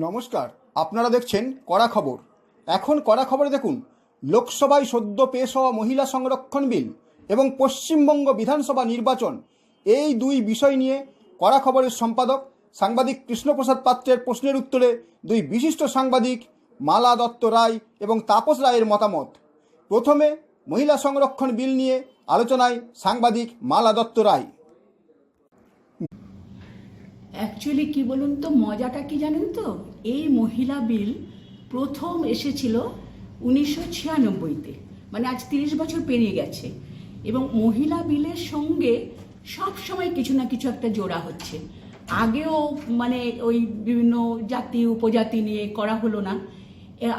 নমস্কার, আপনারা দেখছেন কড়া খবর। এখন কড়া খবরে দেখুন, লোকসভায় সদ্য পেশ হওয়া মহিলা সংরক্ষণ বিল এবং পশ্চিমবঙ্গ বিধানসভা নির্বাচন, এই দুই বিষয় নিয়ে কড়া খবরের সম্পাদক সাংবাদিক কৃষ্ণপ্রসাদ পাত্রের প্রশ্নের উত্তরে দুই বিশিষ্ট সাংবাদিক মালা দত্ত রায় এবং তাপস রায়ের মতামত। প্রথমে মহিলা সংরক্ষণ বিল নিয়ে আলোচনায় সাংবাদিক মালা দত্ত রায়। অ্যাকচুয়ালি কি বলুন তো, মজাটা কি জানেন তো, এই মহিলা বিল প্রথম এসেছিল 1996-তে, মানে আজ 30 বছর পেরিয়ে গেছে। এবং মহিলা বিলের সঙ্গে সব সময় কিছু না কিছু একটা জোড়া হচ্ছে। আগেও মানে ওই বিভিন্ন জাতি উপজাতি নিয়ে করা হলো না,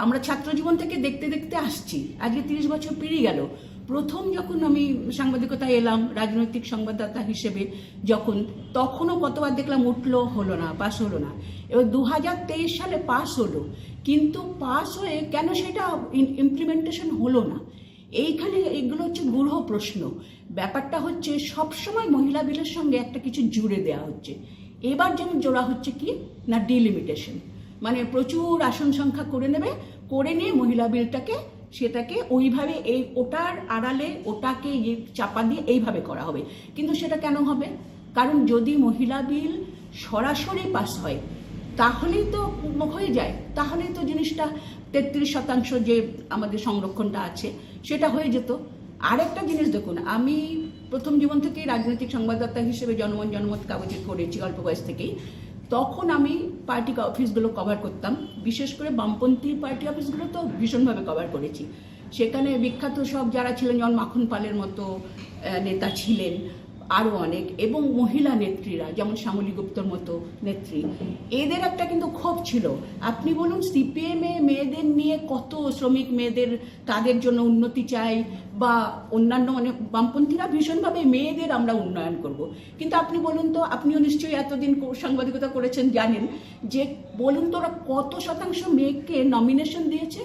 আমরা ছাত্র জীবন থেকে দেখতে দেখতে আসছি, আজকে 30 বছর পেরিয়ে গেল। প্রথম যখন আমি সাংবাদিকতায় এলাম রাজনৈতিক সংবাদদাতা হিসেবে, তখনও কতবার দেখলাম উঠলো, হলো না, পাস হলো না। এবার 2023 সালে পাস হলো, কিন্তু পাস হয়ে কেন সেটা ইমপ্লিমেন্টেশন হলো না, এইখানে এগুলো হচ্ছে গূঢ় প্রশ্ন। ব্যাপারটা হচ্ছে সবসময় মহিলা বিলের সঙ্গে একটা কিছু জুড়ে দেওয়া হচ্ছে। এবার যেমন জোড়া হচ্ছে কি না, ডিলিমিটেশন, মানে প্রচুর আসন সংখ্যা করে নিয়ে মহিলা বিলটাকে সেটাকে ওইভাবে ওটার আড়ালে ওটাকে চাপা দিয়ে এইভাবে করা হবে। কিন্তু সেটা কেন হবে? কারণ যদি মহিলা বিল সরাসরি পাস হয় তাহলেই তো হয়ে যায়, তাহলেই তো জিনিসটা 33% যে আমাদের সংরক্ষণটা আছে সেটা হয়ে যেত। আরেকটা জিনিস দেখুন, আমি প্রথম জীবন থেকেই রাজনৈতিক সংবাদদাতা হিসেবে জনমত কাগজে করেছি, অল্প বয়স থেকেই। তখন আমি পার্টি অফিসগুলো কভার করতাম, বিশেষ করে বামপন্থী পার্টি অফিসগুলো তো ভীষণভাবে কভার করেছি। সেখানে বিখ্যাত সব যারা ছিলেন, যেমন মাখন পালের মতো নেতা ছিলেন, আরও অনেক, এবং মহিলা নেত্রীরা যেমন শ্যামলী গুপ্তর মতো নেত্রী, এদের একটা কিন্তু ক্ষোভ ছিল। আপনি বলুন, সিপিএমে মেয়েদের নিয়ে কত শ্রমিক মেয়েদের, তাদের জন্য উন্নতি চাই, বা অন্যান্য মানে বামপন্থীরা ভীষণভাবে মেয়েদের আমরা উন্নয়ন করব। কিন্তু আপনি বলুন তো, আপনিও নিশ্চয়ই এতদিন সাংবাদিকতা করেছেন, জানেন যে বলুন তো ওরা কত শতাংশ মেয়েকে নমিনেশন দিয়েছে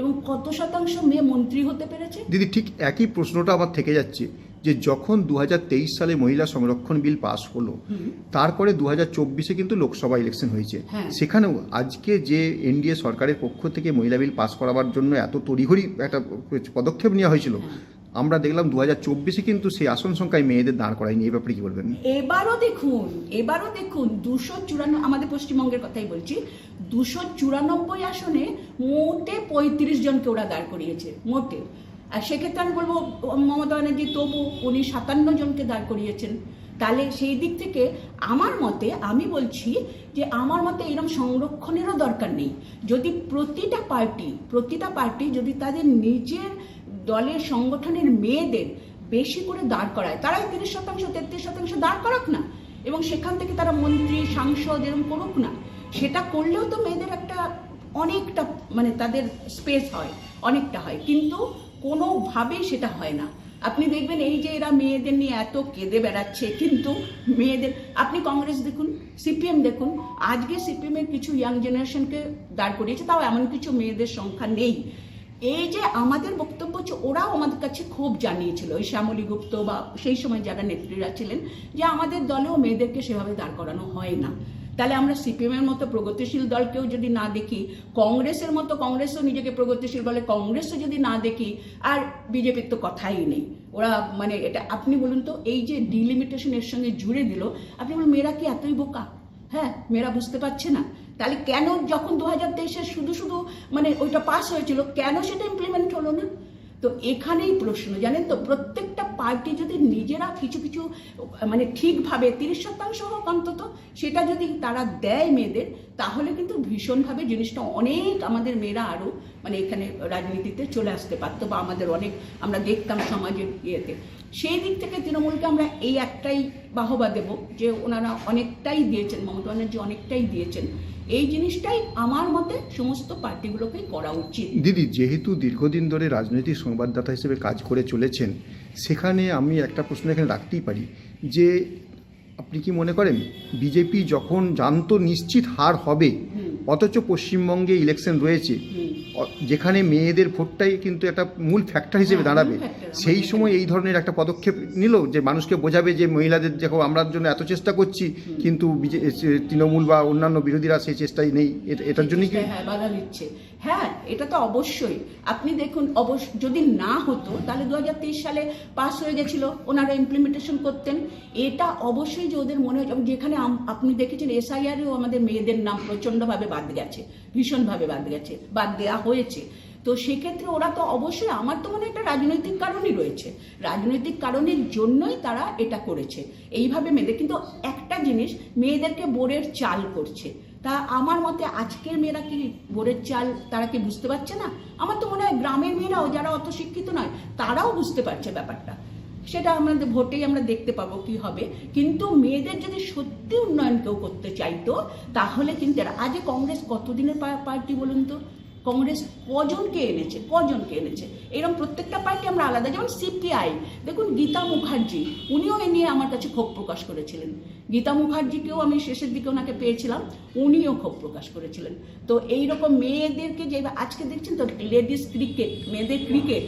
এবং কত শতাংশ মেয়ে মন্ত্রী হতে পেরেছে? দিদি, ঠিক একই প্রশ্নটা আবার থেকে যাচ্ছে যে যখন 2023 সালে মহিলা সংরক্ষণ বিল পাস হলো, তারপরে 2024-এ কিন্তু লোকসভা ইলেকশন হয়েছে। সেখানেও আজকে যে এনডিএ সরকারের পক্ষ থেকে মহিলা বিল পাস করাবার জন্য এত তড়িঘড়ি একটা পদক্ষেপ নেওয়া হয়েছিল, আমরা দেখলাম 2024-এ কিন্তু সেই আসন সংখ্যায় মেয়েদের দাঁড় করায়নি। এই ব্যাপারে কি বলবেন? এবারও দেখুন 294, আমাদের পশ্চিমবঙ্গের কথাই বলছি, 294 আসনে মোটে 35 জনকে ওরা দাঁড় করিয়েছে, মোটে। আর সেক্ষেত্রে আমি বলবো মমতা ব্যানার্জি তবু উনি 57 জনকে দাঁড় করিয়েছেন। তাহলে সেই দিক থেকে আমার মতে, আমি বলছি যে আমার মতে এরকম সংরক্ষণেরও দরকার নেই। যদি প্রতিটা পার্টি যদি তাদের নিজের দলের সংগঠনের মেয়েদের বেশি করে দাঁড় করায়, তারাই 30%, 33% দাঁড় করাক না, এবং সেখান থেকে তারা মন্ত্রী সাংসদ এরকম করুক না। সেটা করলেও তো মেয়েদের একটা অনেকটা মানে তাদের স্পেস হয়, অনেকটা হয়, কিন্তু কোনোভাবেই সেটা হয় না। আপনি দেখবেন এই যে এরা মেয়েদের নিয়ে এত কেঁদে বেড়াচ্ছে, কিন্তু মেয়েদের, আপনি কংগ্রেস দেখুন, সিপিএম দেখুন, আজকে সিপিএমের কিছু ইয়াং জেনারেশনকে দাঁড় করিয়েছে, তাও এমন কিছু মেয়েদের সংখ্যা নেই। এই যে আমাদের বক্তব্য হচ্ছে, ওরাও আমাদের কাছে খুব জানিয়েছিল, ওই শ্যামলী গুপ্ত বা সেই সময় যারা নেত্রীরা ছিলেন, যে আমাদের দলেও মেয়েদেরকে সেভাবে দাঁড় করানো হয় না। তাহলে আমরা সিপিএমের মতো প্রগতিশীল দলকেও যদি না দেখি, কংগ্রেসও নিজেকে প্রগতিশীল বলে, কংগ্রেসও যদি না দেখি, আর বিজেপির তো কথাই নেই। ওরা মানে এটা আপনি বলুন তো, এই যে ডিলিমিটেশনের সঙ্গে জুড়ে দিল, আপনি বলুন মেয়েরা কি এতই বোকা? হ্যাঁ, মেয়েরা বুঝতে পারছে না? তাহলে কেন যখন 2023-এ শুধু মানে ওইটা পাস হয়েছিল, কেন সেটা ইমপ্লিমেন্ট হলো না? তো এখানেই প্রশ্ন, জানেন তো, প্রত্যেকটা পার্টি যদি নিজেরা কিছু মানে ঠিকভাবে 30% হোক অন্তত, সেটা যদি তারা দেয় মেয়েদের, তাহলে কিন্তু ভীষণভাবে জিনিসটা অনেক, আমাদের মেয়েরা আরও মানে এখানে রাজনীতিতে চলে আসতে পারতো, বা আমাদের অনেক আমরা দেখতাম সমাজের ইয়েতে। সেই দিক থেকে তৃণমূলকে আমরা এই একটাই বাহবা দেব যে ওনারা অনেকটাই দিয়েছেন, মমতা ব্যানার্জি অনেকটাই দিয়েছেন। এই জিনিসটাই আমার মতে সমস্ত পার্টিগুলোকেই করা উচিত। দিদি, যেহেতু দীর্ঘদিন ধরে রাজনৈতিক সংবাদদাতা হিসেবে কাজ করে চলেছেন, সেখানে আমি একটা প্রশ্ন এখানে রাখতেই পারি যে আপনি কি মনে করেন বিজেপি যখন জানতো নিশ্চিত হার হবে, অথচ পশ্চিমবঙ্গে ইলেকশন রয়েছে, যেখানে মেয়েদের ভোটটাই কিন্তু একটা মূল ফ্যাক্টর হিসেবে হ্যাঁ, দাঁড়াবে, মূল factor, সেই আমাদের সময় এই ধরনের একটা পদক্ষেপ নিল যে মানুষকে বোঝাবে যে মহিলাদের দেখো আমরা জন্য এত চেষ্টা করছি, কিন্তু তৃণমূল বা অন্যান্য বিরোধীরা সেই চেষ্টাই নেই, এটার জন্য কি? হ্যাঁ, বাধা দিচ্ছে। হ্যাঁ, এটা তো অবশ্যই। আপনি দেখুন, যদি না হতো তাহলে 2023 সালে পাস হয়ে গেছিল, ওনারা ইমপ্লিমেন্টেশন করতেন। এটা অবশ্যই যে ওদের মনে হয়, যেখানে আপনি দেখেছেন এসআইআরেও আমাদের মেয়েদের নাম প্রচণ্ডভাবে বাদ গেছে, ভীষণভাবে বাদ গেছে, বাদ দেওয়া হয়েছে। তো সেক্ষেত্রে ওরা তো অবশ্যই, আমার তো মনে হয় একটা রাজনৈতিক কারণই রয়েছে, রাজনৈতিক কারণের জন্যই তারা এটা করেছে এইভাবে মেয়েদের। কিন্তু একটা জিনিস, মেয়েদেরকে বোরের চাল করছে, তা আমার মতে আজকের মেয়েরা কি বোরের চাল তারা কি বুঝতে পারছে না? আমার তো মনে হয় গ্রামের মেয়েরাও, যারা অত শিক্ষিত নয়, তারাও বুঝতে পারছে ব্যাপারটা। সেটা আমাদের ভোটেই আমরা দেখতে পাবো কি হবে। কিন্তু মেয়েদের যদি সত্যি উন্নয়ন কেউ করতে চাইতো, তাহলে কিন্তু আজ কংগ্রেস কতদিনের পার্টি বলুন তো? কংগ্রেস কজনকে এনেছে? এরকম প্রত্যেকটা পার্টি আমরা আলাদা। যেমন সিপিআই, দেখুন গীতা মুখার্জি, উনিও এ নিয়ে আমার কাছে ক্ষোভ প্রকাশ করেছিলেন। গীতা মুখার্জিকেও আমি শেষের দিকে ওনাকে পেয়েছিলাম, উনিও ক্ষোভ প্রকাশ করেছিলেন। তো এইরকম মেয়েদেরকে যে আজকে দেখছেন তো লেডিস ক্রিকেট, মেয়েদের ক্রিকেট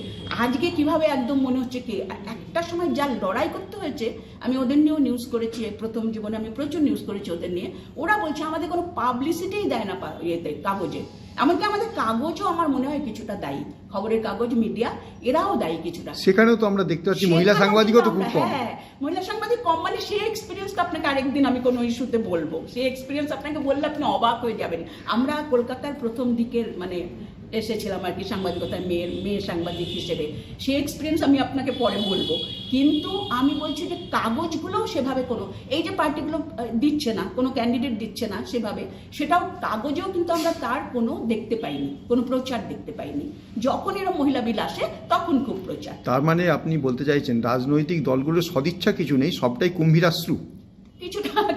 আজকে কিভাবে একদম মনে হচ্ছে কি একটা সময় যা লড়াই করতে হয়েছে। আমি ওদের নিয়েও নিউজ করেছি, প্রথম জীবনে আমি প্রচুর নিউজ করেছি ওদের নিয়ে। ওরা বলছে আমাদের কোনো পাবলিসিটিই দেয় না ইয়েতে, কাগজে। এমনকি আমাদের কাগজও আমার মনে হয় কিছুটা দায়ী, খবরের কাগজ, মিডিয়া, এরাও দায়ী কিছুটা। সেখানেও তো আমরা দেখতে পাচ্ছি মহিলা সাংবাদিকও তো খুব কম। হ্যাঁ, মহিলা সাংবাদিক কম, মানে সেই এক্সপিরিয়েন্সটা আপনাকে আরেকদিন আমি কোনো ইস্যুতে বলবো। সেই এক্সপিরিয়েন্স আপনাকে বললে আপনি অবাক হয়ে যাবেন। আমরা কলকাতার প্রথম দিকের মানে এসেছিলাম আর কি সাংবাদিকতায়, মেয়ে সাংবাদিক হিসেবে। সেই এক্সপিরিয়েন্স আমি আপনাকে পরে বলবো। কিন্তু আমি বলছি যে কাগজগুলোও সেভাবে কোনো, এই যে পার্টিগুলো দিচ্ছে না, কোনো ক্যান্ডিডেট দিচ্ছে না সেভাবে, সেটাও কাগজেও কিন্তু আমরা তার কোনো দেখতে পাইনি, কোনো প্রচার দেখতে পাইনি। যখন এরকম মহিলা বিল আসে তখন খুব প্রচার। তার মানে আপনি বলতে চাইছেন রাজনৈতিক দলগুলোর সদিচ্ছা কিছু নেই, সবটাই কুম্ভীরাশ্রু?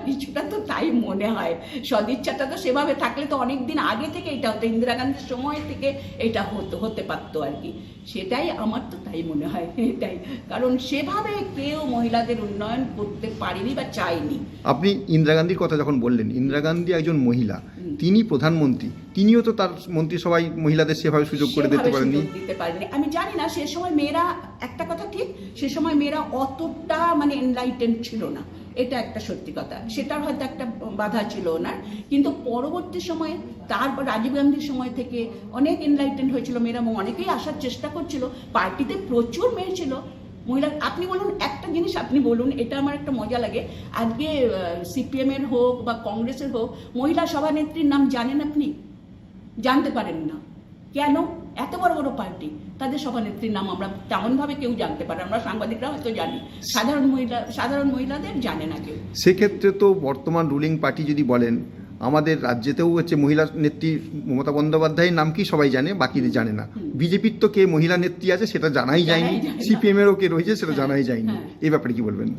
কিছুটা তো তাই মনে হয়। সদিচ্ছাটা তো সেভাবে থাকলে তো অনেকদিন আগে থেকে এটা হতো, ইন্দিরা গান্ধীর সময় থেকে এটা হতে পারতো আর কি। সেটাই আমার তো তাই মনে হয়, এটাই কারণ। সেভাবে কেউ মহিলাদের উন্নয়ন করতে পারেনি বা চায়নি। আপনি ইন্দিরা গান্ধীর কথা যখন বললেন, ইন্দিরা গান্ধী একজন মহিলা, তিনি প্রধানমন্ত্রী, তিনিও তো তার মন্ত্রিসভায় মহিলাদের সেভাবে সুযোগ করে দিতে পারেননি। আমি জানি না সে সময় মেয়েরা, একটা কথা ঠিক, সে সময় মেয়েরা অতটা মানে এনলাইটেন্ড ছিল না, এটা একটা সত্যি কথা। সেটার হয়তো একটা বাধা ছিল ওনার। কিন্তু পরবর্তী সময়ে, তারপর রাজীব গান্ধীর সময় থেকে অনেক এনলাইটেন্ড হয়েছিল মেয়েরা, এবং অনেকেই আসার চেষ্টা করছিল। পার্টিতে প্রচুর মেয়ে ছিল, মহিলা। আপনি বলুন একটা জিনিস, আপনি বলুন, এটা আমার একটা মজা লাগে। আজকে সিপিএম এর হোক বা কংগ্রেসের হোক, মহিলা সভানেত্রীর নাম জানেন আপনি? জানতে পারেন না কেন? এত বড় বড় পার্টি, তাদের সভানেত্রীর নাম আমরা তেমনভাবে কেউ জানতে পারে। আমরা সাংবাদিকরা হয়তো জানি, সাধারণ মহিলাদের জানে না কেউ। সেক্ষেত্রে তো বর্তমান রুলিং পার্টি যদি বলেন, আমাদের রাজ্যেতেও হচ্ছে মহিলা নেত্রী মমতা বন্দ্যোপাধ্যায়ের নাম কি সবাই জানে, বাকিদের জানে না। বিজেপির তো কে মহিলা নেত্রী আছে সেটা জানাই যায়নি, সিপিএম এরও কে রয়েছে সেটা জানাই যায়নি। এই ব্যাপারে কি বলবেন?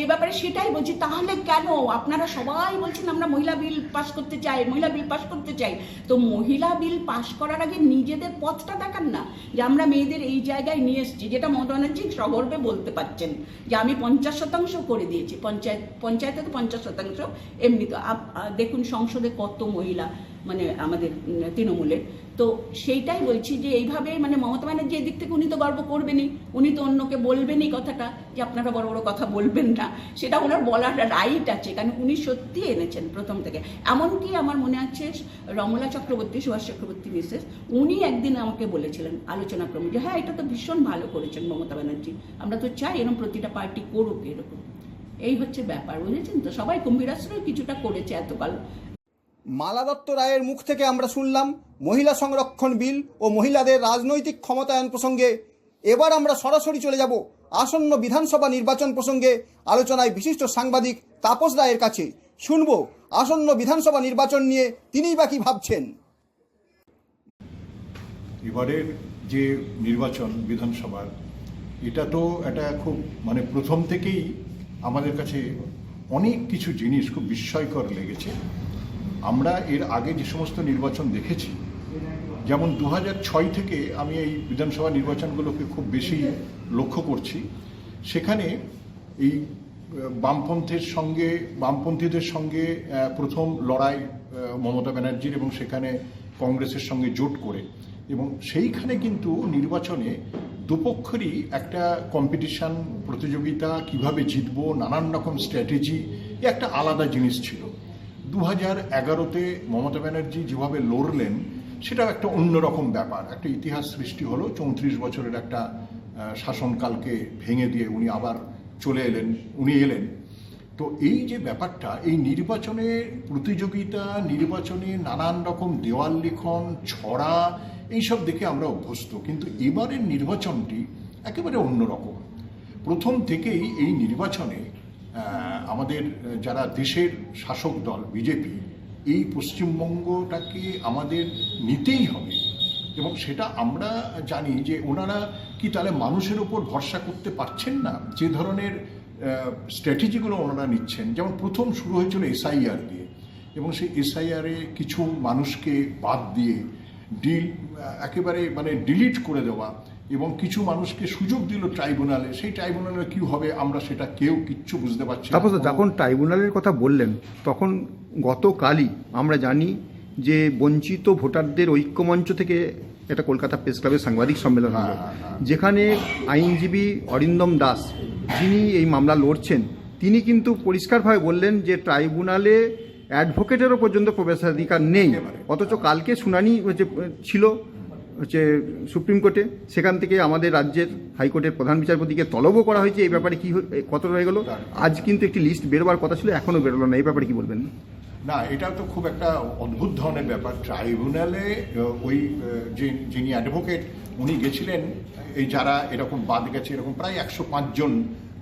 এই ব্যাপারে সেটাই বলছি, তাহলে কেন আপনারা সবাই বলছেন আমরা মহিলা বিল পাস করতে চাই, মহিলা বিল পাস করতে চাই? তো মহিলা বিল পাস করার আগে নিজেদের পথটা দেখান না, যে আমরা মেয়েদের এই জায়গায় নিয়ে এসেছি, যেটা মমতা ব্যানার্জি সগর্বে বলতে পারছেন যে আমি 50% করে দিয়েছি, পঞ্চায়েতে তো 50%। এমনি তো দেখুন সংসদে কত মহিলা, মানে আমাদের তৃণমূলের। তো সেইটাই বলছি যে এইভাবে মানে মমতা ব্যানার্জি এদিক থেকে উনি তো গর্ব করবেনই, উনি তো অন্যকে বলবেনই কথাটা যে আপনারা বড় বড় কথা বলবেন না, সেটা ওনার বলার রাইট আছে, কারণ উনি সত্যি এনেছেন প্রথম থেকে। এমনকি আমার মনে আছে রমলা চক্রবর্তী, সুভাষ চক্রবর্তী মিসেস, উনি একদিন আমাকে বলেছিলেন আলোচনা ক্রমে যে হ্যাঁ এটা তো ভীষণ ভালো করেছেন মমতা ব্যানার্জি, আমরা তো চাই এরকম প্রতিটা পার্টি করুক এরকম। এই হচ্ছে ব্যাপার, বুঝেছেন তো? সবাই কুম্ভীরাশ্রয় কিছুটা করেছে এতকাল। মালা দত্ত রায়ের মুখ থেকে আমরা শুনলাম মহিলা সংরক্ষণ বিল ও মহিলাদের রাজনৈতিক ক্ষমতায়ন প্রসঙ্গে। এবার আমরা সরাসরি চলে যাব আসন্ন বিধানসভা নির্বাচন প্রসঙ্গে আলোচনায় বিশিষ্ট সাংবাদিক তাপস রায়ের কাছে। শুনব আসন্ন বিধানসভা নির্বাচন নিয়ে তিনিই বা কি ভাবছেন। এবারের যে নির্বাচন বিধানসভার, এটা তো একটা খুব মানে প্রথম থেকেই আমাদের কাছে অনেক কিছু জিনিস খুব বিস্ময়কর লেগেছে। আমরা এর আগে যে সমস্ত নির্বাচন দেখেছি, যেমন 2006 থেকে আমি এই বিধানসভা নির্বাচনগুলোকে খুব বেশি লক্ষ্য করছি। সেখানে এই বামপন্থীদের সঙ্গে প্রথম লড়াই মমতা ব্যানার্জির, এবং সেখানে কংগ্রেসের সঙ্গে জোট করে এবং সেইখানে কিন্তু নির্বাচনে দুপক্ষেরই একটা কম্পিটিশন, প্রতিযোগিতা, কিভাবে জিতবো, নানান রকম স্ট্র্যাটেজি, একটা আলাদা জিনিস ছিল। 2011-তে মমতা ব্যানার্জি যেভাবে লড়লেন সেটাও একটা অন্যরকম ব্যাপার, একটা ইতিহাস সৃষ্টি হলো। 34 বছরের একটা শাসনকালকে ভেঙে দিয়ে উনি আবার উনি এলেন। তো এই যে ব্যাপারটা, এই নির্বাচনে প্রতিযোগিতা, নির্বাচনে নানান রকম দেওয়াল লিখন, ছড়া, এইসব দেখে আমরা অভ্যস্ত, কিন্তু এবারের নির্বাচনটি একেবারে অন্যরকম। প্রথম থেকেই এই নির্বাচনে আমাদের যারা দেশের শাসক দল বিজেপি, এই পশ্চিমবঙ্গটাকে আমাদের নিতেই হবে, এবং সেটা আমরা জানি যে ওনারা কি তাহলে মানুষের ওপর ভরসা করতে পারছেন না। যে ধরনের স্ট্র্যাটেজিগুলো ওনারা নিচ্ছেন, যেমন প্রথম শুরু হয়েছিল এসআইআর দিয়ে, এবং সেই এসআইআরে কিছু মানুষকে বাদ দিয়ে একেবারে মানে ডিলিট করে দেওয়া, এবং কিছু মানুষকে সুযোগ দিল ট্রাইব্যুনালে। সেই ট্রাইব্যুনালে কি হবে আমরা সেটা কেউ কিচ্ছু বুঝতে পারছি না। তারপর যখন ট্রাইব্যুনালের কথা বললেন, তখন গতকালই আমরা জানি যে বঞ্চিত ভোটারদের ঐক্যমঞ্চ থেকে এটা কলকাতা প্রেস ক্লাবের সাংবাদিক সম্মেলন হলো, যেখানে আইনজীবী অরিন্দম দাস, যিনি এই মামলা লড়ছেন, তিনি কিন্তু পরিষ্কারভাবে বললেন যে ট্রাইব্যুনালে অ্যাডভোকেটেরও পর্যন্ত প্রবেশাধিকার নেই। অথচ কালকে শুনানি ছিল সুপ্রিম কোর্টে, সেখান থেকে আমাদের রাজ্যের হাইকোর্টের প্রধান বিচারপতিকে তলবও করা হয়েছে। এই ব্যাপারে কি কত রয়ে গেল? আজ কিন্তু একটি লিস্ট বেরোবার কথা ছিল, এখনও বেরোলো না। এই ব্যাপারে কি বলবেন? না, এটা তো খুব একটা অদ্ভুত ধরনের ব্যাপার। ট্রাইব্যুনালে ওই যিনি অ্যাডভোকেট উনি গেছিলেন, এই যারা এরকম বাদ গেছে এরকম প্রায় 105 জন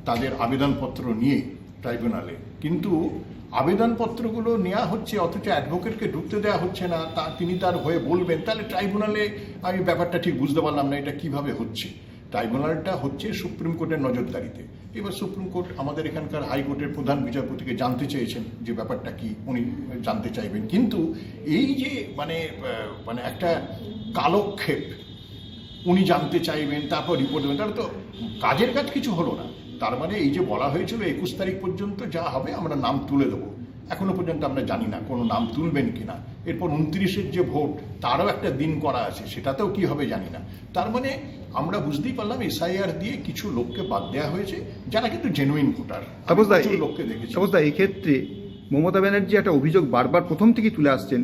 তাদের আবেদনপত্র নিয়ে ট্রাইব্যুনালে, কিন্তু আবেদনপত্রগুলো নেওয়া হচ্ছে অথচ অ্যাডভোকেটকে ঢুকতে দেওয়া হচ্ছে না। তিনি তার হয়ে বলবেন, তাহলে ট্রাইব্যুনালে আমি ব্যাপারটা ঠিক বুঝতে পারলাম না এটা কিভাবে হচ্ছে। ট্রাইব্যুনালটা হচ্ছে সুপ্রিম কোর্টের নজরদারিতে। এবার সুপ্রিম কোর্ট আমাদের এখানকার হাইকোর্টের প্রধান বিচারপতিকে জানতে চেয়েছেন যে ব্যাপারটা কি, উনি জানতে চাইবেন। কিন্তু এই যে মানে একটা কালক্ষেপ, উনি জানতে চাইবেন তারপর রিপোর্ট দেবেন, তাহলে তো কাজের কাজ কিছু হলো না। তার মানে এই যে বলা হয়েছিল 21 তারিখ পর্যন্ত যা হবে আমরা নাম তুলে দেবো, এখনো পর্যন্ত আমরা জানি না কোনো নাম তুলবেন কিনা। এরপর 29-এর যে ভোট, তারও একটা দিন করা আছে, সেটাতেও কি হবে জানি না। তার মানে আমরা বুঝতেই পারলাম এসআইআর দিয়ে কিছু লোককে বাদ দেওয়া হয়েছে যারা কিন্তু জেনুইন ভোটার। লোককে দেখেছি। এক্ষেত্রে মমতা ব্যানার্জি একটা অভিযোগ বারবার প্রথম থেকেই তুলে আসছেন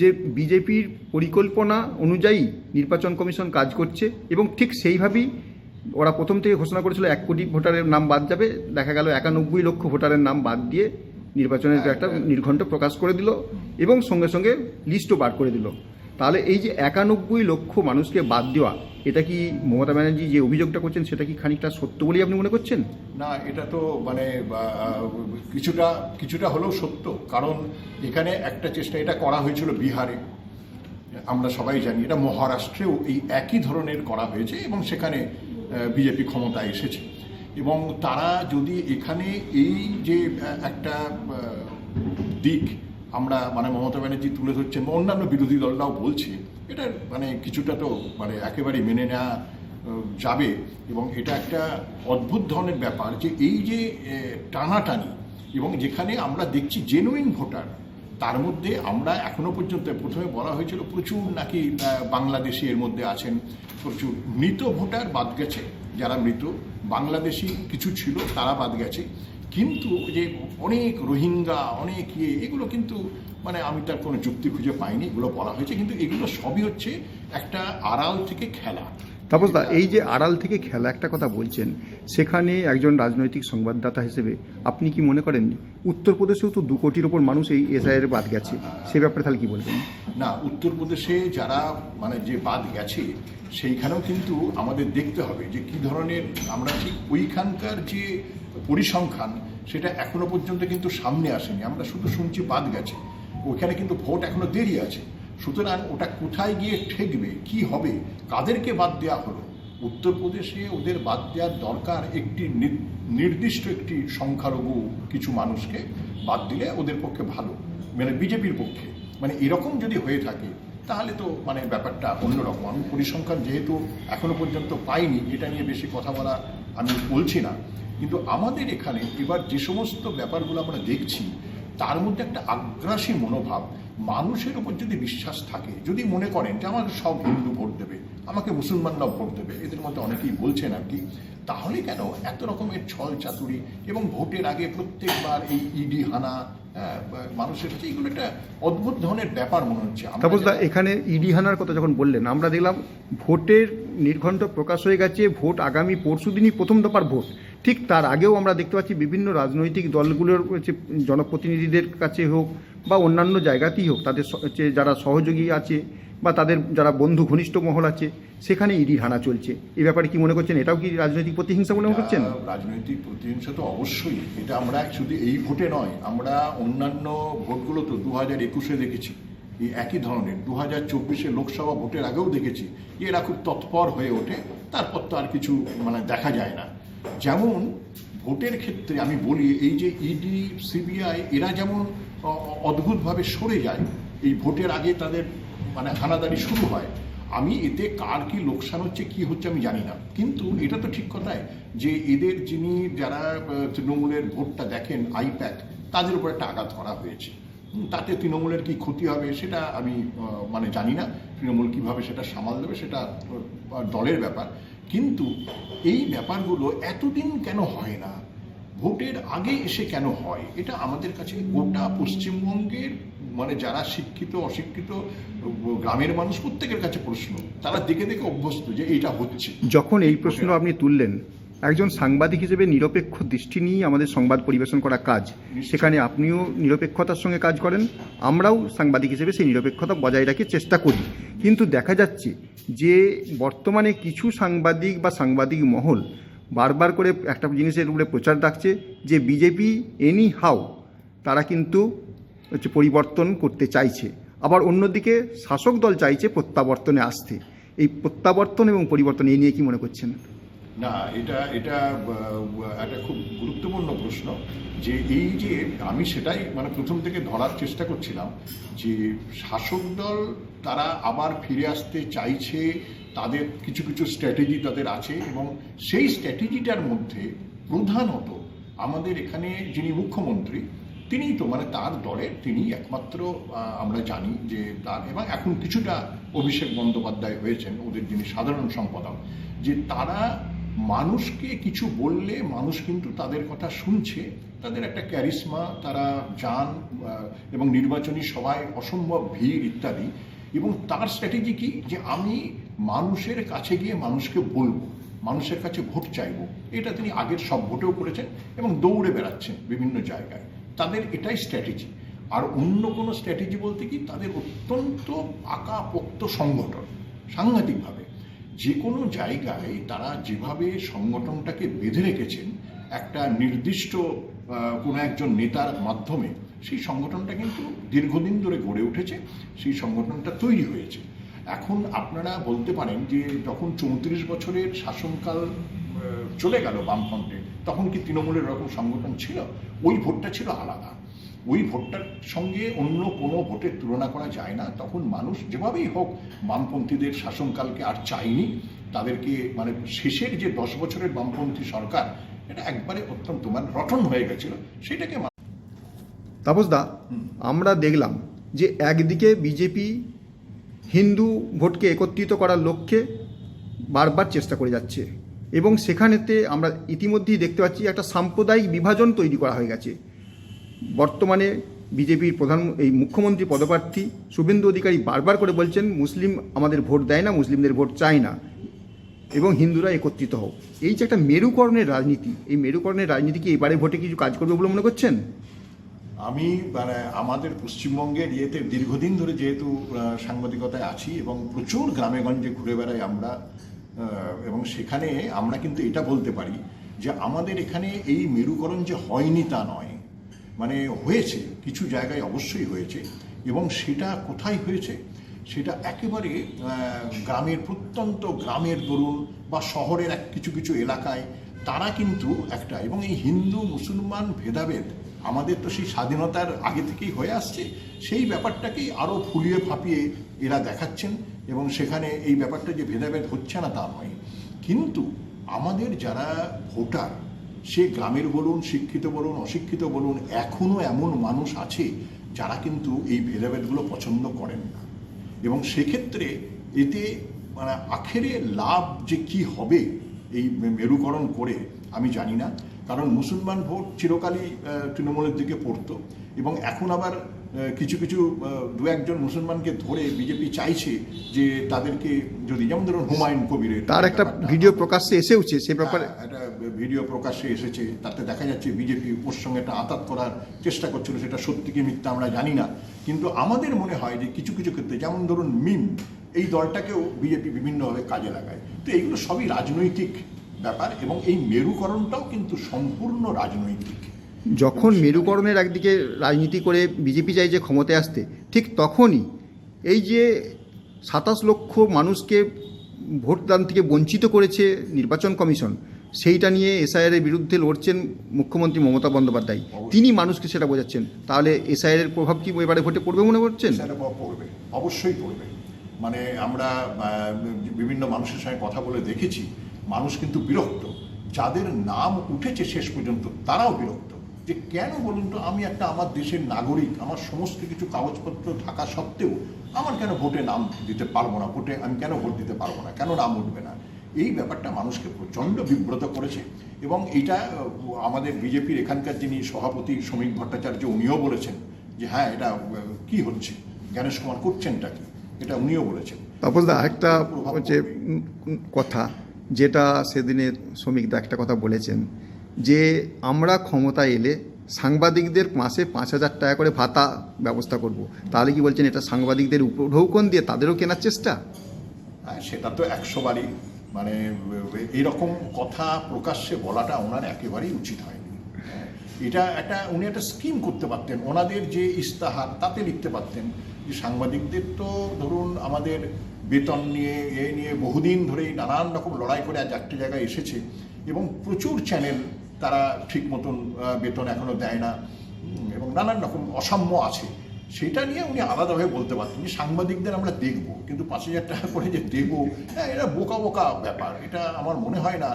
যে বিজেপির পরিকল্পনা অনুযায়ী নির্বাচন কমিশন কাজ করছে, এবং ঠিক সেইভাবেই ওরা প্রথম থেকে ঘোষণা করেছিল 1 কোটি ভোটারের নাম বাদ যাবে। দেখা গেল 91 লক্ষ ভোটারের নাম বাদ দিয়ে নির্বাচনের একটা নির্ঘণ্ট প্রকাশ করে দিল, এবং সঙ্গে সঙ্গে লিস্টও বার করে দিল। তাহলে এই যে 91 লক্ষ মানুষকে বাদ দেওয়া, এটা কি মমতা ব্যানার্জি যে অভিযোগটা করছেন সেটা কি খানিকটা সত্য বলেই আপনি মনে করছেন? না, এটা তো মানে কিছুটা হলেও সত্য, কারণ এখানে একটা চেষ্টা এটা করা হয়েছিল বিহারে, আমরা সবাই জানি। এটা মহারাষ্ট্রেও এই একই ধরনের করা হয়েছে, এবং সেখানে বিজেপি ক্ষমতায় এসেছে। এবং তারা যদি এখানে এই যে একটা দিক আমরা মমতা ব্যানার্জি তুলে ধরছেন, বা অন্যান্য বিরোধী দলরাও বলছে, এটা কিছুটা তো একেবারে মেনে নেওয়া যাবে। এবং এটা একটা অদ্ভুত ধরনের ব্যাপার যে এই যে টানাটানি, এবং যেখানে আমরা দেখছি জেনুইন ভোটার, তার মধ্যে আমরা এখনো পর্যন্ত, প্রথমে বলা হয়েছিল প্রচুর নাকি বাংলাদেশি এর মধ্যে আছেন, প্রচুর মৃত ভোটার বাদ গেছে, যারা মৃত বাংলাদেশি কিছু ছিল তারা বাদ গেছে, কিন্তু যে অনেক রোহিঙ্গা, অনেক এগুলো কিন্তু আমি তার কোনো যুক্তি খুঁজে পাইনি। এগুলো বলা হয়েছে, কিন্তু এগুলো সবই হচ্ছে একটা আড়াল থেকে খেলা। তাপসদা, এই যে আড়াল থেকে খেলা একটা কথা বলছেন, সেখানে একজন রাজনৈতিক সংবাদদাতা হিসেবে আপনি কি মনে করেন উত্তরপ্রদেশেও তো 2 কোটির ওপর মানুষ এই এসআইআর বাদ গেছে, সে ব্যাপারে তাহলে কি বলবেন? না, উত্তরপ্রদেশে যারা যে বাদ গেছে সেইখানেও কিন্তু আমাদের দেখতে হবে যে কি ধরনের, আমরা ঠিক ওইখানকার যে পরিসংখ্যান সেটা এখনো পর্যন্ত কিন্তু সামনে আসেনি। আমরা শুধু শুনছি বাদ গেছে, ওইখানে কিন্তু ভোট এখনো দেরি আছে। সুতরাং ওটা কোথায় গিয়ে ঠেকবে, কি হবে, কাদেরকে বাদ দেওয়া হলো, উত্তরপ্রদেশে ওদের বাদ দেওয়ার দরকার। একটি নির্দিষ্ট একটি সংখ্যালঘু কিছু মানুষকে বাদ দিলে ওদের পক্ষে ভালো, বিজেপির পক্ষে। এরকম যদি হয়ে থাকে তাহলে তো ব্যাপারটা অন্যরকম। আমি পরিসংখ্যান যেহেতু এখনো পর্যন্ত পাইনি, এটা নিয়ে বেশি কথা বলা আমি বলছি না। কিন্তু আমাদের এখানে এবার যে সমস্ত ব্যাপারগুলো আমরা দেখছি, তার মধ্যে একটা আগ্রাসী মনোভাব, মানুষের উপর যদি বিশ্বাস থাকে, যদি মনে করেন যে আমাকে সব হিন্দু ভোট দেবে, আমাকে মুসলমানরাও ভোট দেবে, এদের মধ্যে অনেকেই বলছেন আর কি, তাহলে কেন এত রকমের ছল চাতুরি এবং ভোটের আগে প্রত্যেকবার এই ইডি হানা, মানুষের কাছে এগুলো একটা অদ্ভুত ধরনের ব্যাপার মনে হচ্ছে। তাপসদা, এখানে ইডি হানার কথা যখন বললেন, আমরা দেখলাম ভোটের নির্ঘণ্ট প্রকাশ হয়ে গেছে, ভোট আগামী পরশুদিনই প্রথম দফার ভোট। ঠিক তার আগেও আমরা দেখতে পাচ্ছি বিভিন্ন রাজনৈতিক দলগুলোর জনপ্রতিনিধিদের কাছে হোক বা অন্যান্য জায়গাতেই হোক, তাদের যারা সহযোগী আছে বা তাদের যারা বন্ধু ঘনিষ্ঠ মহল আছে, সেখানে ইডি হানা চলছে। এই ব্যাপারে কি মনে করছেন? এটাও কি রাজনৈতিক প্রতিহিংসা মনে করছেন? রাজনৈতিক প্রতিহিংসা তো অবশ্যই। এটা আমরা শুধু এই ভোটে নয়, আমরা অন্যান্য ভোটগুলো তো 2021-এ দেখেছি এই একই ধরনের, 2024-এ লোকসভা ভোটের আগেও দেখেছি এরা খুব তৎপর হয়ে ওঠে, তারপর তো আর কিছু দেখা যায় না। যেমন ভোটের ক্ষেত্রে আমি বলি, এই যে ইডি সিবিআই এরা যেমন অদ্ভুতভাবে সরে যায়, এই ভোটের আগে তাদের হানাদারি শুরু হয়। আমি এতে কার কি লোকসান হচ্ছে কি হচ্ছে আমি জানি না, কিন্তু এটা তো ঠিক কথাই যে এদের যারা তৃণমূলের ভোটটা দেখেন আইপ্যাক, তাদের উপর একটা আঘাত করা হয়েছে। তাতে তৃণমূলের কি ক্ষতি হবে সেটা আমি জানি না, তৃণমূল কিভাবে সেটা সামাল দেবে সেটা দলের ব্যাপার। কিন্তু এই ব্যাপারগুলো এতদিন কেন হয় না, ভোটের আগে এসে কেন হয়, এটা আমাদের কাছে গোটা পশ্চিমবঙ্গের যারা শিক্ষিত অশিক্ষিত গ্রামের মানুষ প্রত্যেকের কাছে প্রশ্ন। তারা দেখে দেখে অভ্যস্ত যে এটা হচ্ছে। যখন এই প্রশ্ন আপনি তুললেন, একজন সাংবাদিক হিসেবে নিরপেক্ষ দৃষ্টি নিয়ে আমাদের সংবাদ পরিবেশন করা কাজ, সেখানে আপনিও নিরপেক্ষতার সঙ্গে কাজ করেন, আমরাও সাংবাদিক হিসেবে সেই নিরপেক্ষতা বজায় রাখার চেষ্টা করি। কিন্তু দেখা যাচ্ছে যে বর্তমানে কিছু সাংবাদিক বা সাংবাদিক মহল বারবার করে একটা জিনিসের উপরে প্রচার রাখছে যে বিজেপি এনি হাউ তারা কিন্তু পরিবর্তন করতে চাইছে, আবার অন্যদিকে শাসক দল চাইছে প্রত্যাবর্তনে আসতে। এই প্রত্যাবর্তন এবং পরিবর্তন এই নিয়ে কি মনে করছেন? না, এটা একটা খুব গুরুত্বপূর্ণ প্রশ্ন। যে এই যে আমি সেটাই প্রথম থেকে ধরার চেষ্টা করছিলাম যে শাসক দল তারা আবার ফিরে আসতে চাইছে, তাদের কিছু কিছু স্ট্র্যাটেজি তাদের আছে, এবং সেই স্ট্র্যাটেজিটার মধ্যে প্রধানত আমাদের এখানে যিনি মুখ্যমন্ত্রী তিনিই তো তার দলের তিনি একমাত্র, আমরা জানি যে তার, এবং এখন কিছুটা অভিষেক বন্দ্যোপাধ্যায় হয়েছেন ওদের যিনি সাধারণ সম্পাদক, যে তারা মানুষকে কিছু বললে মানুষ কিন্তু তাদের কথা শুনছে, তাদের একটা ক্যারিসমা, তারা যান এবং নির্বাচনী সভায় অসম্ভব ভিড় ইত্যাদি। এবং তার স্ট্র্যাটেজি কি, যে আমি মানুষের কাছে গিয়ে মানুষকে বলবো, মানুষের কাছে ভোট চাইবো। এটা তিনি আগের সব ভোটেও করেছেন এবং দৌড়ে বেড়াচ্ছেন বিভিন্ন জায়গায়, তাদের এটাই স্ট্র্যাটেজি। আর অন্য কোনো স্ট্র্যাটেজি বলতে কি, তাদের অত্যন্ত পাকাপোক্ত সংগঠন, সাংঘাতিকভাবে যে কোনো জায়গায় তারা যেভাবে সংগঠনটাকে বেঁধে রেখেছেন একটা নির্দিষ্ট কোনো একজন নেতার মাধ্যমে, সেই সংগঠনটা কিন্তু দীর্ঘদিন ধরে গড়ে উঠেছে, সেই সংগঠনটা তৈরি হয়েছে। এখন আপনারা বলতে পারেন যে যখন 34 বছরের শাসনকাল চলে গেল বামফ্রন্টে, তখন কি তৃণমূলের এরকম সংগঠন ছিল? ওই ভোটটা ছিল আলাদা, ওই ভোটটার সঙ্গে অন্য কোনো ভোটের তুলনা করা যায় না। তখন মানুষ যেভাবেই হোক বামপন্থীদের শাসনকালকে আর চায়নি, তাদেরকে শেষের যে 10 বছরের বামপন্থী সরকার, এটা একবারে অত্যন্ত রটন হয়ে গেছিল, সেটাকে। তাপসদা, আমরা দেখলাম যে একদিকে বিজেপি হিন্দু ভোটকে একত্রিত করার লক্ষ্যে বারবার চেষ্টা করে যাচ্ছে, এবং সেখানেতে আমরা ইতিমধ্যেই দেখতে পাচ্ছি একটা সাম্প্রদায়িক বিভাজন তৈরি করা হয়ে গেছে। বর্তমানে বিজেপির এই মুখ্যমন্ত্রী পদপ্রার্থী শুভেন্দু অধিকারী বারবার করে বলছেন মুসলিম আমাদের ভোট দেয় না, মুসলিমদের ভোট চায় না, এবং হিন্দুরা একত্রিত হোক। এই যে একটা মেরুকরণের রাজনীতি, এই মেরুকরণের রাজনীতি কি এবারে ভোটে কিছু কাজ করবে বলে মনে করছেন? আমি আমাদের পশ্চিমবঙ্গের দীর্ঘদিন ধরে যেহেতু সাংবাদিকতায় আছি এবং প্রচুর গ্রামে গঞ্জে ঘুরে বেড়াই আমরা, এবং সেখানে আমরা কিন্তু এটা বলতে পারি যে আমাদের এখানে এই মেরুকরণ যে হয়নি তা নয়, হয়েছে, কিছু জায়গায় অবশ্যই হয়েছে। এবং সেটা কোথায় হয়েছে, সেটা একেবারে গ্রামের প্রত্যন্ত গ্রামের দরুন বা শহরের কিছু কিছু এলাকায় তারা কিন্তু একটা, এবং এই হিন্দু মুসলমান ভেদাভেদ আমাদের তো সেই স্বাধীনতার আগে থেকেই হয়ে আসছে, সেই ব্যাপারটাকেই আরও ফুলিয়ে ফাঁপিয়ে এরা দেখাচ্ছেন। এবং সেখানে এই ব্যাপারটা যে ভেদাভেদ হচ্ছে না তা নয়, কিন্তু আমাদের যারা ভোটার সে গ্রামের বলুন, শিক্ষিত বলুন, অশিক্ষিত বলুন, এখনও এমন মানুষ আছে যারা কিন্তু এই ভেদাভেদগুলো পছন্দ করেন না। এবং সেক্ষেত্রে এতে মানে আখেরে লাভ যে কি হবে এই মেরুকরণ করে আমি জানি না। কারণ মুসলমান ভোট চিরকালই তৃণমূলের দিকে পড়তো, এবং এখন আবার কিছু কিছু দু একজন মুসলমানকে ধরে বিজেপি চাইছে যে তাদেরকে যদি, যেমন ধরুন হুমায়ুন কবিরের তার একটা ভিডিও প্রকাশ্যে এসেওছে সে ব্যাপারে, একটা ভিডিও প্রকাশ্যে এসেছে, তাতে দেখা যাচ্ছে বিজেপি ওর সঙ্গে একটা আঁতাত করার চেষ্টা করছিল। সেটা সত্যি কি মিথ্যা আমরা জানি না, কিন্তু আমাদের মনে হয় যে কিছু কিছু ক্ষেত্রে, যেমন ধরুন মিম, এই দলটাকেও বিজেপি বিভিন্নভাবে কাজে লাগায়। তো এইগুলো সবই রাজনৈতিক ব্যাপার, এবং এই মেরুকরণটাও কিন্তু সম্পূর্ণ রাজনৈতিক। যখন মেরুকরণের একদিকে রাজনীতি করে বিজেপি চাই যে ক্ষমতায় আসতে, ঠিক তখনই এই যে 27 লক্ষ মানুষকে ভোটদান থেকে বঞ্চিত করেছে নির্বাচন কমিশন, সেইটা নিয়ে এসআইআর এর বিরুদ্ধে লড়ছেন মুখ্যমন্ত্রী মমতা বন্দ্যোপাধ্যায়। তিনি মানুষকে সেটা বোঝাচ্ছেন। তাহলে এসআইআর এর প্রভাব কি এবারে ভোটে পড়বে মনে করছেন? সেটা পড়বে, অবশ্যই পড়বে। মানে আমরা বিভিন্ন মানুষের সঙ্গে কথা বলে দেখেছি, মানুষ কিন্তু বিরক্ত। যাদের নাম উঠেছে শেষ পর্যন্ত তারাও বিরক্ত, যে কেন বলুন তো, আমি একটা আমার দেশের নাগরিক, আমার সমস্ত কিছু কাগজপত্র থাকা সত্ত্বেও আমার কেন ভোটে নাম দিতে পারবো না, ভোটে আমি কেন ভোট দিতে পারবো না, কেন নাম উঠবে না? এই ব্যাপারটা মানুষকে প্রচণ্ড বিব্রত করেছে। এবং এটা আমাদের বিজেপির এখানকার যিনি সভাপতি শ্রমিক ভট্টাচার্য, উনিও বলেছেন যে হ্যাঁ, এটা কি হচ্ছে, জ্ঞানেশ কুমার করছেনটা কি, এটা উনিও বলেছেন। তাপসদা, একটা হচ্ছে কথা যেটা সেদিনে শ্রমিকদা একটা কথা বলেছেন, যে আমরা ক্ষমতা এলে সাংবাদিকদের মাসে 5,000 টাকা করে ভাতা ব্যবস্থা করব। তাহলে কি বলছেন এটা সাংবাদিকদের উপঢৌকন দিয়ে তাদেরও কেনার চেষ্টা? সেটা তো 100 বারই, মানে এইরকম কথা প্রকাশ্যে বলাটা ওনার একেবারেই উচিত হয়নি। এটা উনি একটা স্কিম করতে পারতেন, ওনাদের যে ইস্তাহার তাতে লিখতে পারতেন যে সাংবাদিকদের তো ধরুন আমাদের বেতন নিয়ে নিয়ে বহুদিন ধরেই নানান রকম লড়াই করে আজ একটা জায়গায় এসেছে, এবং প্রচুর চ্যানেল তারা ঠিক মতন বেতন এখনো দেয় না, এবং নানান রকম অসাম্য আছে। সেটা নিয়ে উনি আলাদাভাবে বলতে পারতেন যে সাংবাদিকদের আমরা দেখব, কিন্তু 5,000 টাকা করে যে দেবো, এটা বোকা বোকা ব্যাপার। এটা আমার মনে হয় না।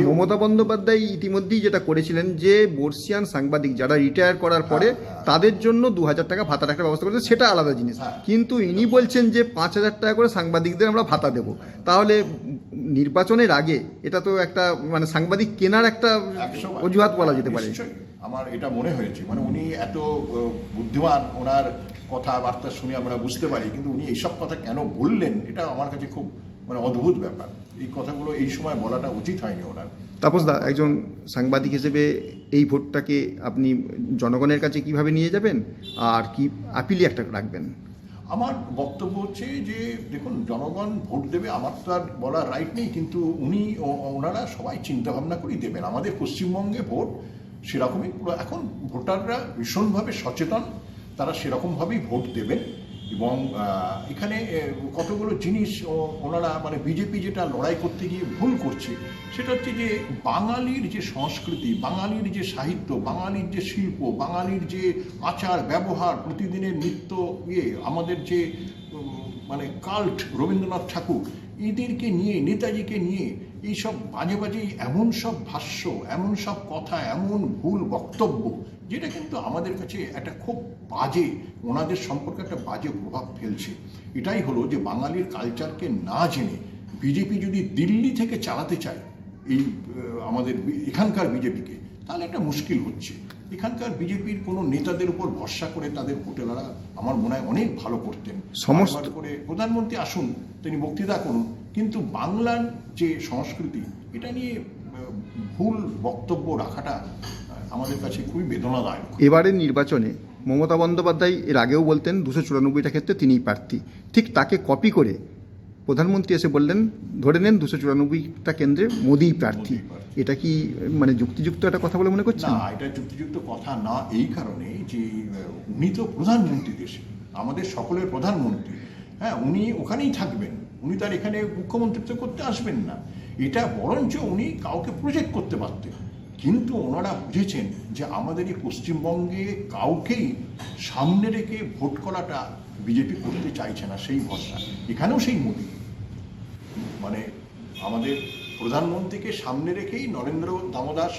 মমতা বন্দ্যোপাধ্যায় ইতিমধ্যেই যেটা করেছিলেন যে বর্ষিয়ান সাংবাদিক যারা রিটায়ার করার পরে তাদের জন্য 2,000 টাকা ভাতা রাখার ব্যবস্থা করেছে, সেটা আলাদা জিনিস। কিন্তু ইনি বলছেন যে 5,000 টাকা করে সাংবাদিকদের আমরা ভাতা দেব। তাহলে নির্বাচনের আগে এটা তো একটা মানে সাংবাদিক কেনার একটা অজুহাত বলা যেতে পারে। আমার এটা মনে হয়েছে, মানে উনি এত বুদ্ধিমান, ওনার কথাবার্তা শুনে আমরা বুঝতে পারি, কিন্তু উনি এইসব কথা কেন বললেন এটা আমার কাছে খুব মানে অদ্ভুত ব্যাপার। এই কথাগুলো এই সময় বলাটা উচিত হয়নি ওনার। তাপসদা, একজন সাংবাদিক হিসেবে এই ভোটটাকে আপনি জনগণের কাছে কিভাবে নিয়ে যাবেন, আর কি আপিলই একটা রাখবেন? আমার বক্তব্য হচ্ছে যে দেখুন, জনগণ ভোট দেবে, আমার তো আর বলার রাইট নেই, কিন্তু ওনারা সবাই চিন্তা ভাবনা করেই দেবেন। আমাদের পশ্চিমবঙ্গে ভোট সেরকমই, এখন ভোটাররা ভীষণভাবে সচেতন, তারা সেরকমভাবেই ভোট দেবেন। এবং এখানে কতগুলো জিনিস ওনারা মানে বিজেপি যেটা লড়াই করতে গিয়ে ভুল করছে, সেটা হচ্ছে যে বাঙালির যে সংস্কৃতি, বাঙালির যে সাহিত্য, বাঙালির যে শিল্প, বাঙালির যে আচার ব্যবহার, প্রতিদিনের নিত্য আমাদের যে মানে কাল্ট রবীন্দ্রনাথ ঠাকুর, এদেরকে নিয়ে, নেতাজিকে নিয়ে এইসব বাজে বাজে এমন সব ভাষ্য, এমন সব কথা, এমন ভুল বক্তব্য, যেটা কিন্তু আমাদের কাছে একটা খুব বাজে, ওনাদের সম্পর্কে একটা বাজে প্রভাব ফেলছে। এটাই হলো যে বাঙালির কালচারকে না জেনে বিজেপি যদি দিল্লি থেকে চালাতে চায় এই আমাদের এখানকার বিজেপিকে, তাহলে একটা মুশকিল হচ্ছে। এখানকার বিজেপির কোনো নেতাদের উপর ভরসা করে তাদের হোটেলারা আমার মনে হয় অনেক ভালো করতেন। সমস্ত করে প্রধানমন্ত্রী আসুন, তিনি বক্তৃতা করুন, কিন্তু বাংলার যে সংস্কৃতি এটা নিয়ে ভুল বক্তব্য রাখাটা আমাদের কাছে খুবই বেদনাদায়ক। এবারের নির্বাচনে মমতা বন্দ্যোপাধ্যায় এর আগেও বলতেন 294টা ক্ষেত্রে তিনিই প্রার্থী, ঠিক তাকে কপি করে প্রধানমন্ত্রী এসে বললেন ধরে নেন 294টা কেন্দ্রে মোদিই প্রার্থী। এটা কি মানে যুক্তিযুক্ত একটা কথা বলে মনে করছেন? না, এটা যুক্তিযুক্ত কথা না, এই কারণে যে উনি তো প্রধানমন্ত্রী দেশে, আমাদের সকলের প্রধানমন্ত্রী। হ্যাঁ, উনি ওখানেই থাকবেন, উনি তার এখানে মুখ্যমন্ত্রিত্ব করতে আসবেন না। এটা বরঞ্চ উনি কাউকে প্রজেক্ট করতে পারতেন, কিন্তু ওনারা বুঝেছেন যে আমাদের এই পশ্চিমবঙ্গে কাউকেই সামনে রেখে ভোট করাটা বিজেপি করতে চাইছে না, সেই ভরসা। এখানেও সেই মোদি, মানে আমাদের প্রধানমন্ত্রীকে সামনে রেখেই নরেন্দ্র দামোদাস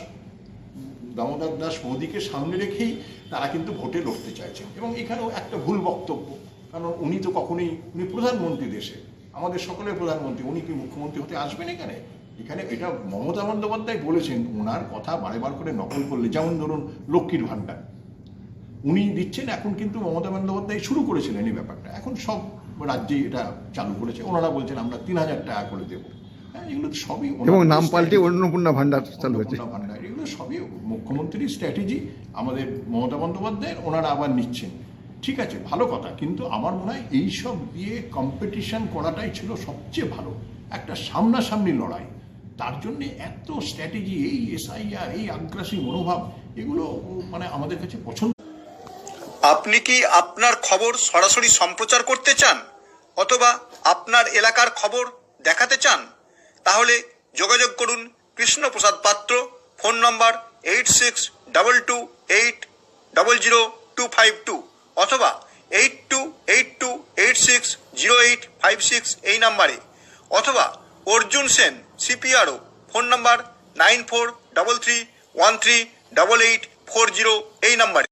দামোদর দাস মোদীকে সামনে রেখেই তারা কিন্তু ভোটে লড়তে চাইছেন। এবং এখানেও একটা ভুল বক্তব্য, কারণ উনি তো কখনোই, উনি প্রধানমন্ত্রী দেশে, আমাদের সকলের প্রধানমন্ত্রী, উনি কি মুখ্যমন্ত্রী হতে আসবেন এখানে? এখানে এটা মমতা বন্দ্যোপাধ্যায় বলেছেন, ওনার কথা বারে করে নকল করলে, যেমন ধরুন লক্ষ্মীর ভাণ্ডার উনি দিচ্ছেন, এখন কিন্তু মমতা বন্দ্যোপাধ্যায় শুরু করেছিলেন এই ব্যাপারটা, এখন সব রাজ্যে এটা চালু করেছে, ওনারা বলছেন আমরা 3,000 টাকা করে দেবো। হ্যাঁ, এগুলো তো সবই এবং নাম পাল্টে অন্নপূর্ণা ভাণ্ডার চালু হয়েছে। ভাণ্ডার, এগুলো সবই মুখ্যমন্ত্রীর স্ট্র্যাটেজি, আমাদের মমতা বন্দ্যোপাধ্যায়ের, ওনারা আবার নিচ্ছেন। ঠিক আছে, ভালো কথা, কিন্তু আমার মনে হয় এইসব দিয়ে কম্পিটিশন করাটাই ছিল সবচেয়ে ভালো, একটা সামনাসামনি লড়াই। তার জন্য এত স্ট্র্যাটেজি, এই এসআইআর, এই আগ্রাসী মনোভাব, এগুলো মানে আমাদের কাছে পছন্দ। আপনি কি আপনার খবর সরাসরি সম্প্রচার করতে চান অথবা আপনার এলাকার খবর দেখাতে চান? তাহলে যোগাযোগ করুন কৃষ্ণপ্রসাদ পাত্র, ফোন নম্বর 8622800252 অথবা 8282860856 এই নাম্বারে, অথবা অর্জুন সেন সিপিআরও, ফোন নম্বর 9433138840 এই নাম্বারে।